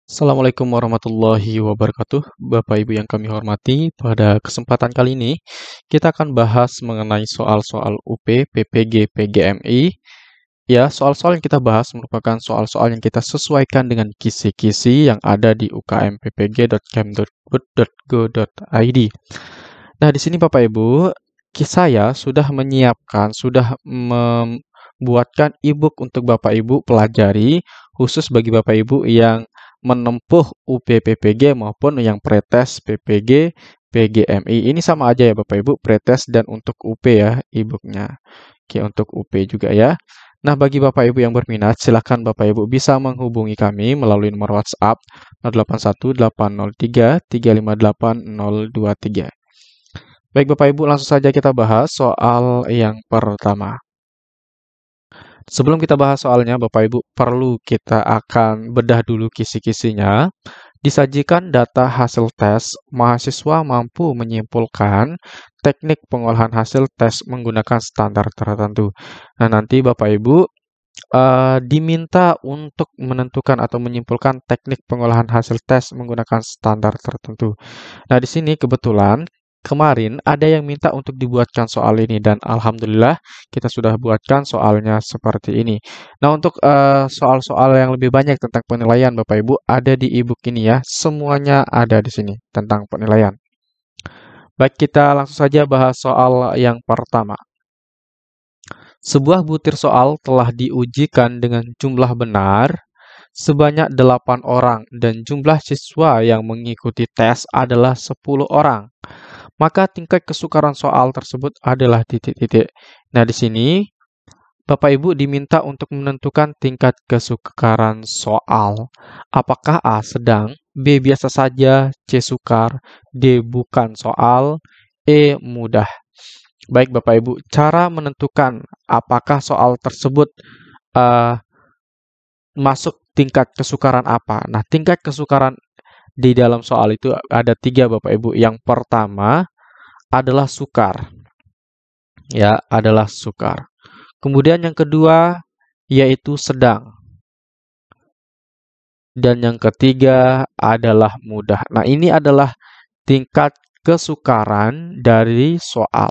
Assalamualaikum warahmatullahi wabarakatuh, Bapak Ibu yang kami hormati. Pada kesempatan kali ini, kita akan bahas mengenai soal-soal UP, PPG, PGMI. Ya, soal-soal yang kita bahas merupakan soal-soal yang kita sesuaikan dengan kisi-kisi yang ada di ukmppg.kem.go.id. Nah, di sini Bapak Ibu, saya sudah menyiapkan, sudah membuatkan e-book untuk Bapak Ibu pelajari, khusus bagi Bapak Ibu yang menempuh UP-PPG maupun yang pretest PPG, PGMI. Ini sama aja ya Bapak Ibu, pretest dan untuk UP ya e-booknya. Oke, untuk UP juga ya. Nah, bagi Bapak Ibu yang berminat, silakan Bapak Ibu bisa menghubungi kami melalui nomor WhatsApp 081 803 358 023. Baik Bapak Ibu, langsung saja kita bahas soal yang pertama. Sebelum kita bahas soalnya, Bapak Ibu, perlu kita akan bedah dulu kisi-kisinya. Disajikan data hasil tes, mahasiswa mampu menyimpulkan teknik pengolahan hasil tes menggunakan standar tertentu. Nah, nanti Bapak Ibu diminta untuk menentukan atau menyimpulkan teknik pengolahan hasil tes menggunakan standar tertentu. Nah, di sini kebetulan kemarin ada yang minta untuk dibuatkan soal ini dan alhamdulillah kita sudah buatkan soalnya seperti ini. Nah, untuk soal-soal yang lebih banyak tentang penilaian Bapak Ibu ada di e-book ini ya. Semuanya ada di sini tentang penilaian. Baik, kita langsung saja bahas soal yang pertama. Sebuah butir soal telah diujikan dengan jumlah benar sebanyak 8 orang dan jumlah siswa yang mengikuti tes adalah 10 orang. Maka tingkat kesukaran soal tersebut adalah titik-titik. Nah, di sini Bapak Ibu diminta untuk menentukan tingkat kesukaran soal. Apakah A sedang, B biasa saja, C sukar, D bukan soal, E mudah. Baik Bapak Ibu, cara menentukan apakah soal tersebut eh, masuk tingkat kesukaran apa. Nah, tingkat kesukaran di dalam soal itu ada tiga Bapak Ibu. Yang pertama adalah sukar. Ya, adalah sukar. Kemudian yang kedua yaitu sedang. Dan yang ketiga adalah mudah. Nah, ini adalah tingkat kesukaran dari soal.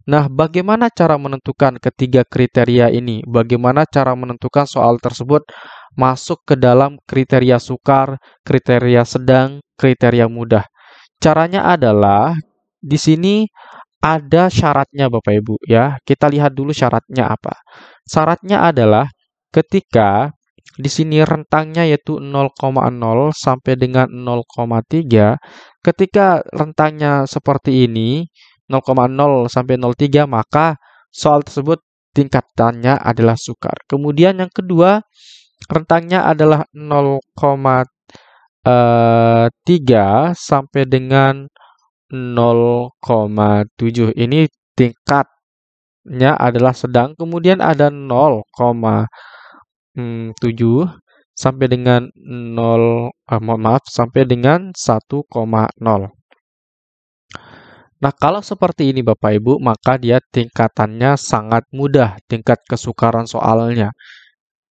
Nah, bagaimana cara menentukan ketiga kriteria ini? Bagaimana cara menentukan soal tersebut masuk ke dalam kriteria sukar, kriteria sedang, kriteria mudah? Caranya adalah di sini ada syaratnya Bapak Ibu ya. Kita lihat dulu syaratnya apa. Syaratnya adalah ketika di sini rentangnya yaitu 0,0 sampai dengan 0,3. Ketika rentangnya seperti ini 0,0 sampai 0,3 maka soal tersebut tingkatannya adalah sukar. Kemudian yang kedua rentangnya adalah 0,3 sampai dengan 0,7. Ini tingkatnya adalah sedang. Kemudian ada 0,7 sampai dengan 0, mohon maaf, sampai dengan 1,0. Nah, kalau seperti ini Bapak Ibu, maka dia tingkatannya sangat mudah, tingkat kesukaran soalnya.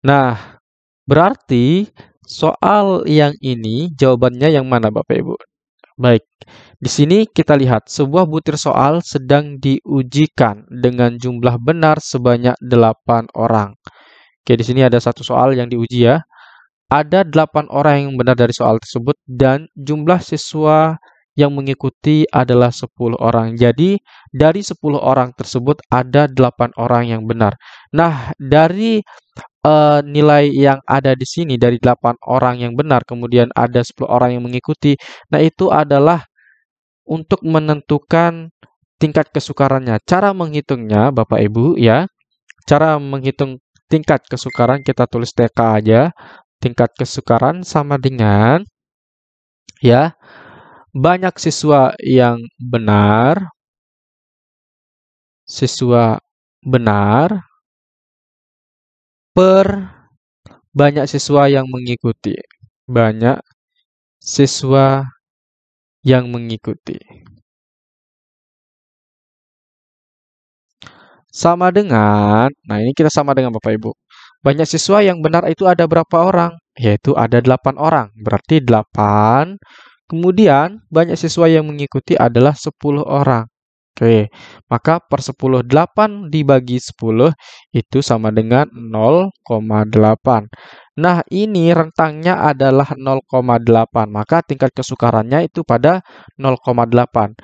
Nah, berarti soal yang ini jawabannya yang mana Bapak Ibu? Baik, di sini kita lihat sebuah butir soal sedang diujikan dengan jumlah benar sebanyak 8 orang. Oke, di sini ada satu soal yang diuji ya. Ada 8 orang yang benar dari soal tersebut dan jumlah siswa yang mengikuti adalah 10 orang. Jadi, dari 10 orang tersebut ada 8 orang yang benar. Nah, dari nilai yang ada di sini dari 8 orang yang benar, kemudian ada 10 orang yang mengikuti. Nah, itu adalah untuk menentukan tingkat kesukarannya. Cara menghitungnya, Bapak Ibu, ya. Cara menghitung tingkat kesukaran kita tulis TK aja. Tingkat kesukaran sama dengan ya, banyak siswa benar per banyak siswa yang mengikuti. Banyak siswa yang mengikuti. Sama dengan, nah ini kita sama dengan Bapak Ibu. Banyak siswa yang benar itu ada berapa orang? Yaitu ada 8 orang. Berarti 8. Kemudian banyak siswa yang mengikuti adalah 10 orang. Oke, maka per 10, 8 dibagi 10 itu sama dengan 0,8. Nah, ini rentangnya adalah 0,8. Maka tingkat kesukarannya itu pada 0,8.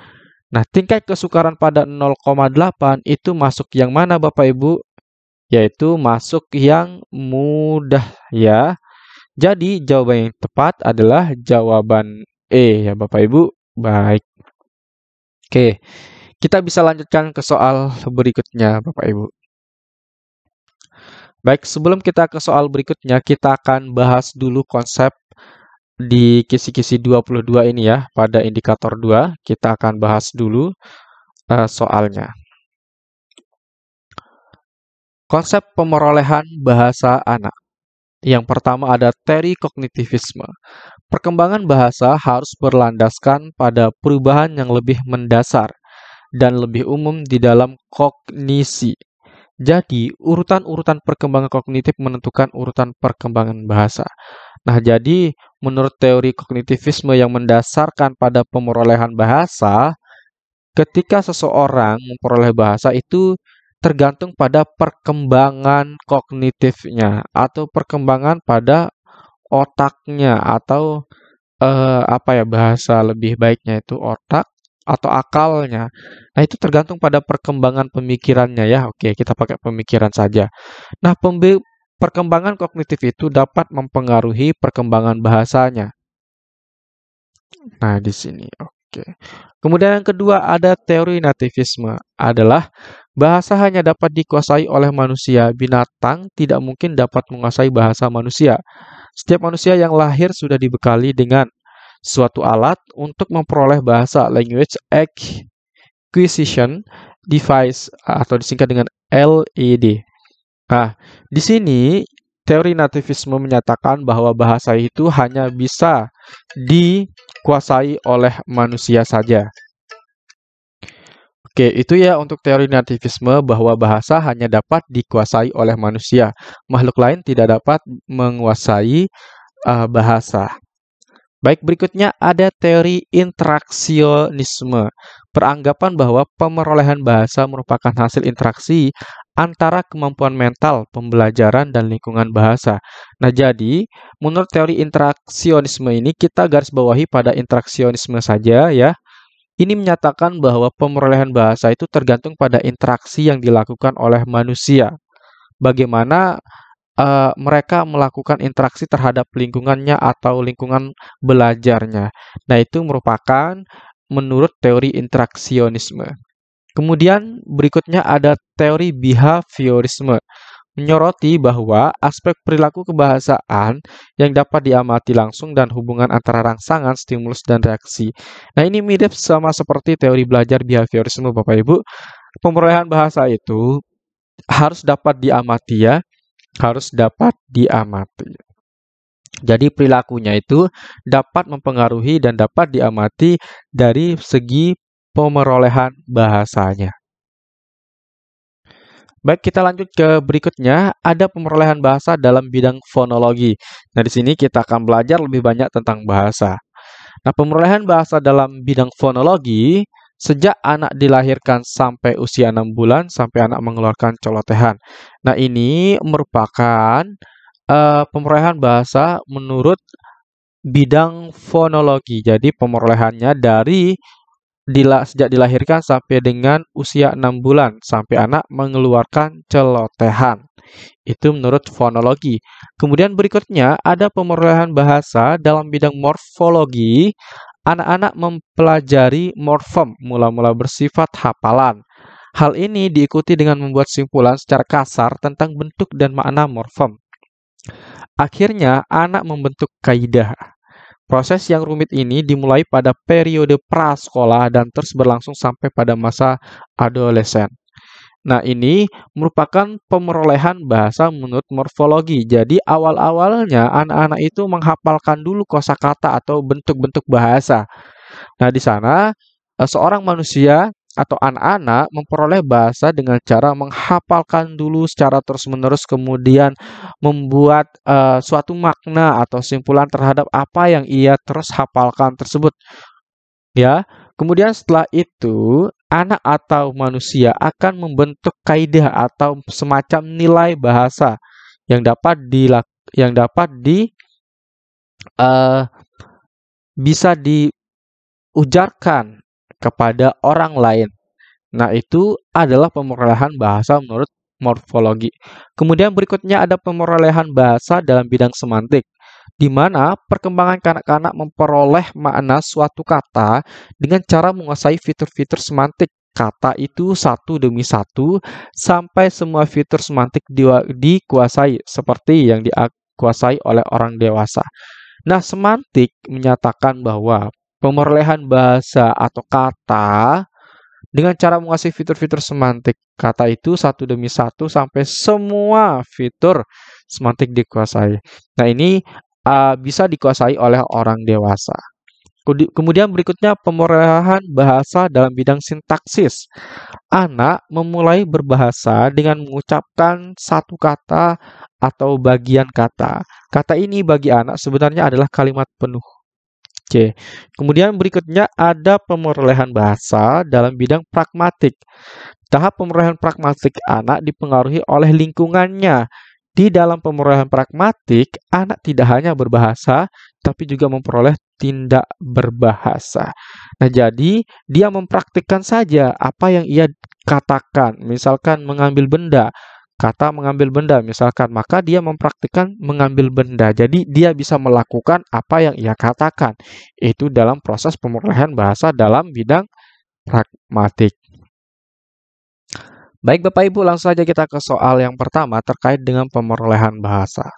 Nah, tingkat kesukaran pada 0,8 itu masuk yang mana Bapak Ibu? Yaitu masuk yang mudah ya. Jadi jawaban yang tepat adalah jawaban E ya Bapak Ibu. Baik. Oke, kita bisa lanjutkan ke soal berikutnya Bapak Ibu. Baik, sebelum kita ke soal berikutnya, kita akan bahas dulu konsep di kisi-kisi 22 ini ya. Pada indikator 2, kita akan bahas dulu soalnya. Konsep pemerolehan bahasa anak. Yang pertama ada teori kognitivisme. Perkembangan bahasa harus berlandaskan pada perubahan yang lebih mendasar dan lebih umum di dalam kognisi. Jadi, urutan-urutan perkembangan kognitif menentukan urutan perkembangan bahasa. Nah, jadi menurut teori kognitivisme yang mendasarkan pada pemerolehan bahasa, ketika seseorang memperoleh bahasa itu tergantung pada perkembangan kognitifnya atau perkembangan pada otaknya atau bahasa lebih baiknya itu otak atau akalnya. Nah, itu tergantung pada perkembangan pemikirannya ya. Oke, kita pakai pemikiran saja. Nah, perkembangan kognitif itu dapat mempengaruhi perkembangan bahasanya. Nah, di sini. Oke. Kemudian yang kedua ada teori nativisme. Adalah bahasa hanya dapat dikuasai oleh manusia. Binatang tidak mungkin dapat menguasai bahasa manusia. Setiap manusia yang lahir sudah dibekali dengan suatu alat untuk memperoleh bahasa, language acquisition device atau disingkat dengan LED. Nah, di sini teori nativisme menyatakan bahwa bahasa itu hanya bisa dikuasai oleh manusia saja. Oke, itu ya untuk teori nativisme bahwa bahasa hanya dapat dikuasai oleh manusia. Makhluk lain tidak dapat menguasai bahasa. Baik, berikutnya ada teori interaksionisme. Peranggapan bahwa pemerolehan bahasa merupakan hasil interaksi antara kemampuan mental, pembelajaran, dan lingkungan bahasa. Nah, jadi menurut teori interaksionisme ini kita garis bawahi pada interaksionisme saja ya. Ini menyatakan bahwa pemerolehan bahasa itu tergantung pada interaksi yang dilakukan oleh manusia. Bagaimana mereka melakukan interaksi terhadap lingkungannya atau lingkungan belajarnya. Nah, itu merupakan menurut teori interaksionisme. Kemudian berikutnya ada teori behaviorisme, menyoroti bahwa aspek perilaku kebahasaan yang dapat diamati langsung dan hubungan antara rangsangan, stimulus, dan reaksi. Nah, ini mirip sama seperti teori belajar behaviorisme, Bapak Ibu. Pemerolehan bahasa itu harus dapat diamati ya, harus dapat diamati. Jadi perilakunya itu dapat mempengaruhi dan dapat diamati dari segi pemerolehan bahasanya. Baik, kita lanjut ke berikutnya. Ada pemerolehan bahasa dalam bidang fonologi. Nah, di sini kita akan belajar lebih banyak tentang bahasa. Nah, pemerolehan bahasa dalam bidang fonologi sejak anak dilahirkan sampai usia 6 bulan sampai anak mengeluarkan colotehan. Nah, ini merupakan pemerolehan bahasa menurut bidang fonologi. Jadi pemerolehannya dari sejak dilahirkan sampai dengan usia 6 bulan sampai anak mengeluarkan celotehan. Itu menurut fonologi. Kemudian berikutnya ada pemerolehan bahasa dalam bidang morfologi. Anak-anak mempelajari morfem mula-mula bersifat hafalan. Hal ini diikuti dengan membuat simpulan secara kasar tentang bentuk dan makna morfem. Akhirnya, anak membentuk kaidah. Proses yang rumit ini dimulai pada periode prasekolah dan terus berlangsung sampai pada masa adolesen. Nah, ini merupakan pemerolehan bahasa menurut morfologi. Jadi, awal-awalnya anak-anak itu menghafalkan dulu kosakata atau bentuk-bentuk bahasa. Nah, di sana seorang manusia atau anak-anak memperoleh bahasa dengan cara menghafalkan dulu secara terus-menerus, kemudian membuat suatu makna atau simpulan terhadap apa yang ia terus hafalkan tersebut. Ya, kemudian setelah itu anak atau manusia akan membentuk kaidah atau semacam nilai bahasa yang dapat eh, bisa diujarkan kepada orang lain. Nah, itu adalah pemerolehan bahasa menurut morfologi. Kemudian berikutnya ada pemerolehan bahasa dalam bidang semantik, di mana perkembangan kanak-kanak memperoleh makna suatu kata dengan cara menguasai fitur-fitur semantik kata itu satu demi satu sampai semua fitur semantik dikuasai seperti yang dikuasai oleh orang dewasa. Nah, semantik menyatakan bahwa pemerolehan bahasa atau kata dengan cara menguasai fitur-fitur semantik kata itu satu demi satu sampai semua fitur semantik dikuasai. Nah, ini bisa dikuasai oleh orang dewasa. Kemudian berikutnya pemerolehan bahasa dalam bidang sintaksis. Anak memulai berbahasa dengan mengucapkan satu kata atau bagian kata. Kata ini bagi anak sebenarnya adalah kalimat penuh. Oke. Kemudian berikutnya ada pemerolehan bahasa dalam bidang pragmatik. Tahap pemerolehan pragmatik anak dipengaruhi oleh lingkungannya. Di dalam pemerolehan pragmatik, anak tidak hanya berbahasa, tapi juga memperoleh tindak berbahasa. Nah, jadi dia mempraktikkan saja apa yang ia katakan. Misalkan mengambil benda, kata mengambil benda misalkan, maka dia mempraktikkan mengambil benda. Jadi dia bisa melakukan apa yang ia katakan. Itu dalam proses pemerolehan bahasa dalam bidang pragmatik. Baik Bapak Ibu, langsung saja kita ke soal yang pertama terkait dengan pemerolehan bahasa.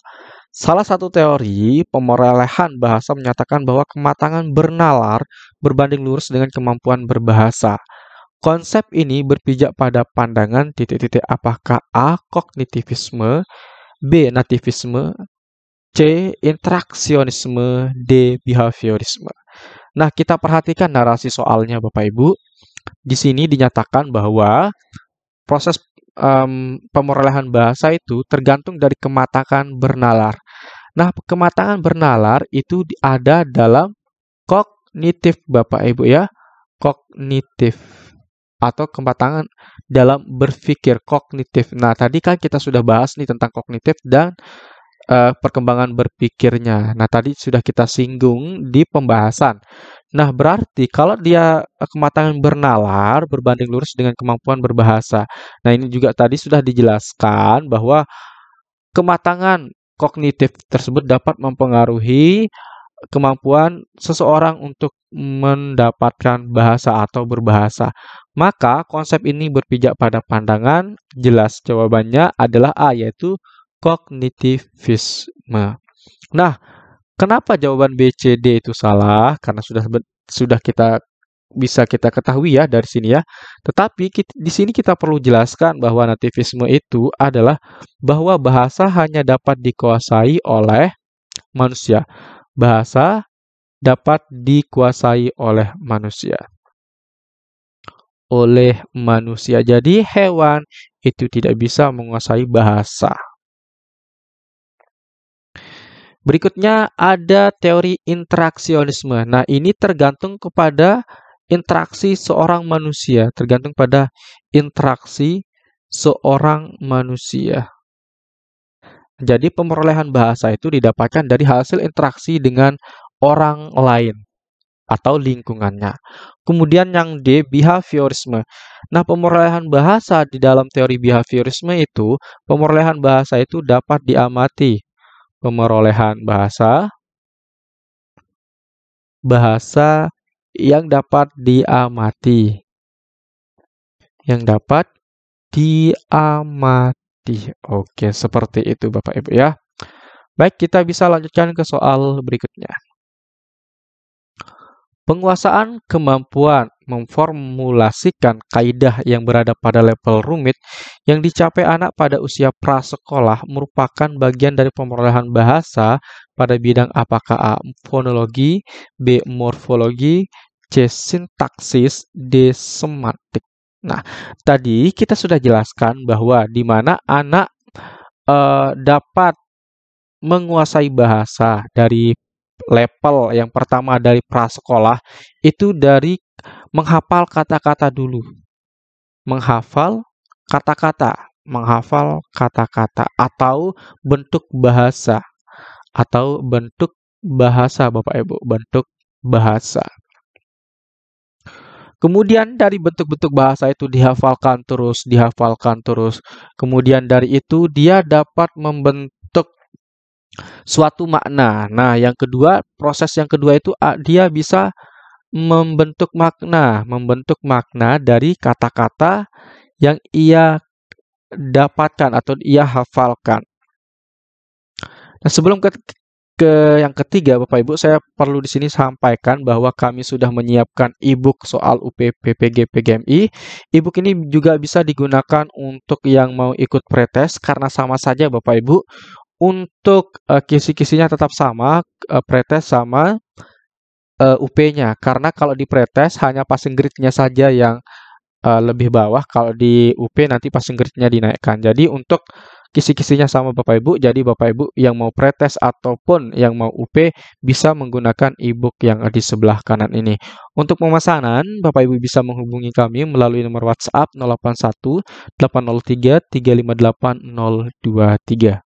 Salah satu teori pemerolehan bahasa menyatakan bahwa kematangan bernalar berbanding lurus dengan kemampuan berbahasa. Konsep ini berpijak pada pandangan titik-titik apakah A. Kognitivisme, B. Nativisme, C. Interaksionisme, D. Behaviorisme. Nah, kita perhatikan narasi soalnya Bapak Ibu. Di sini dinyatakan bahwa proses pemerolehan bahasa itu tergantung dari kematangan bernalar. Nah, kematangan bernalar itu ada dalam kognitif Bapak Ibu ya. Kognitif atau kematangan dalam berpikir kognitif. Nah, tadi kan kita sudah bahas nih tentang kognitif dan perkembangan berpikirnya. Nah, tadi sudah kita singgung di pembahasan. Nah, berarti kalau dia kematangan bernalar berbanding lurus dengan kemampuan berbahasa. Nah, ini juga tadi sudah dijelaskan bahwa kematangan kognitif tersebut dapat mempengaruhi kemampuan seseorang untuk mendapatkan bahasa atau berbahasa. Maka konsep ini berpijak pada pandangan, jelas jawabannya adalah A, yaitu kognitivisme. Nah, kenapa jawaban B, C, D itu salah? Karena sudah bisa kita ketahui ya dari sini ya. Tetapi di sini kita perlu jelaskan bahwa nativisme itu adalah bahwa bahasa hanya dapat dikuasai oleh manusia. Bahasa dapat dikuasai oleh manusia. Oleh manusia. Jadi hewan itu tidak bisa menguasai bahasa. Berikutnya ada teori interaksionisme. Nah, ini tergantung kepada interaksi seorang manusia, tergantung pada interaksi seorang manusia. Jadi pemerolehan bahasa itu didapatkan dari hasil interaksi dengan orang lain atau lingkungannya. Kemudian yang D, behaviorisme. Nah, pemerolehan bahasa di dalam teori behaviorisme itu, pemerolehan bahasa itu dapat diamati. Pemerolehan bahasa yang dapat diamati. Yang dapat diamati. Oke, seperti itu Bapak Ibu ya. Baik, kita bisa lanjutkan ke soal berikutnya. Penguasaan kemampuan memformulasikan kaidah yang berada pada level rumit yang dicapai anak pada usia prasekolah merupakan bagian dari pemerolehan bahasa pada bidang apakah A. Fonologi, B. Morfologi, C. Sintaksis, D. Semantik. Nah, tadi kita sudah jelaskan bahwa di mana anak dapat menguasai bahasa dari level yang pertama dari prasekolah itu dari menghafal kata-kata dulu, menghafal kata-kata, menghafal kata-kata atau bentuk bahasa Bapak Ibu, bentuk bahasa. Kemudian dari bentuk-bentuk bahasa itu dihafalkan terus. Kemudian dari itu dia dapat membentuk suatu makna. Nah, proses yang kedua itu dia bisa membentuk makna dari kata-kata yang ia dapatkan atau ia hafalkan. Nah, sebelum ke yang ketiga, Bapak Ibu, saya perlu di sini sampaikan bahwa kami sudah menyiapkan e-book soal UPPPG PGMI. E-book ini juga bisa digunakan untuk yang mau ikut pretest karena sama saja Bapak Ibu. Untuk kisi-kisinya tetap sama, pretest sama UP-nya. Karena kalau di pretest hanya passing grade-nya saja yang lebih bawah, kalau di UP nanti passing grade-nya dinaikkan. Jadi untuk kisi-kisinya sama Bapak Ibu, jadi Bapak Ibu yang mau pretest ataupun yang mau UP bisa menggunakan e-book yang di sebelah kanan ini. Untuk pemesanan, Bapak Ibu bisa menghubungi kami melalui nomor WhatsApp 081 803 358 023.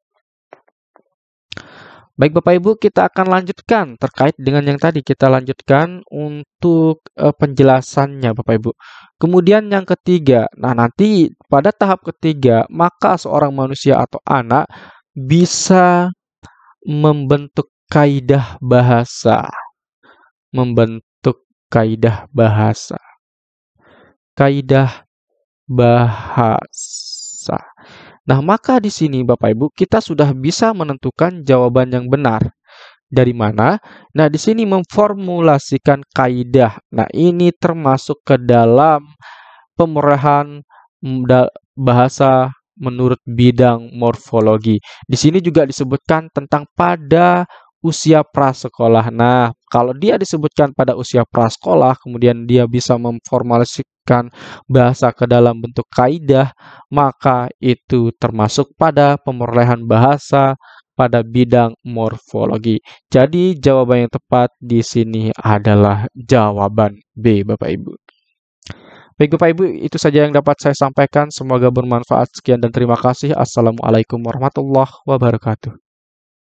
Baik Bapak Ibu, kita akan lanjutkan terkait dengan yang tadi kita lanjutkan untuk penjelasannya Bapak Ibu. Kemudian yang ketiga, nah nanti pada tahap ketiga, maka seorang manusia atau anak bisa membentuk kaidah bahasa. Membentuk kaidah bahasa. Kaidah bahasa. Nah, maka di sini Bapak Ibu kita sudah bisa menentukan jawaban yang benar. Dari mana? Nah, di sini memformulasikan kaidah. Nah, ini termasuk ke dalam pemerahan bahasa menurut bidang morfologi. Di sini juga disebutkan tentang pada usia prasekolah. Nah, kalau dia disebutkan pada usia prasekolah, kemudian dia bisa memformulasikan bahasa ke dalam bentuk kaidah, maka itu termasuk pada pemerolehan bahasa pada bidang morfologi. Jadi, jawaban yang tepat di sini adalah jawaban B, Bapak Ibu. Baik Bapak Ibu, itu saja yang dapat saya sampaikan. Semoga bermanfaat. Sekian dan terima kasih. Assalamualaikum warahmatullahi wabarakatuh.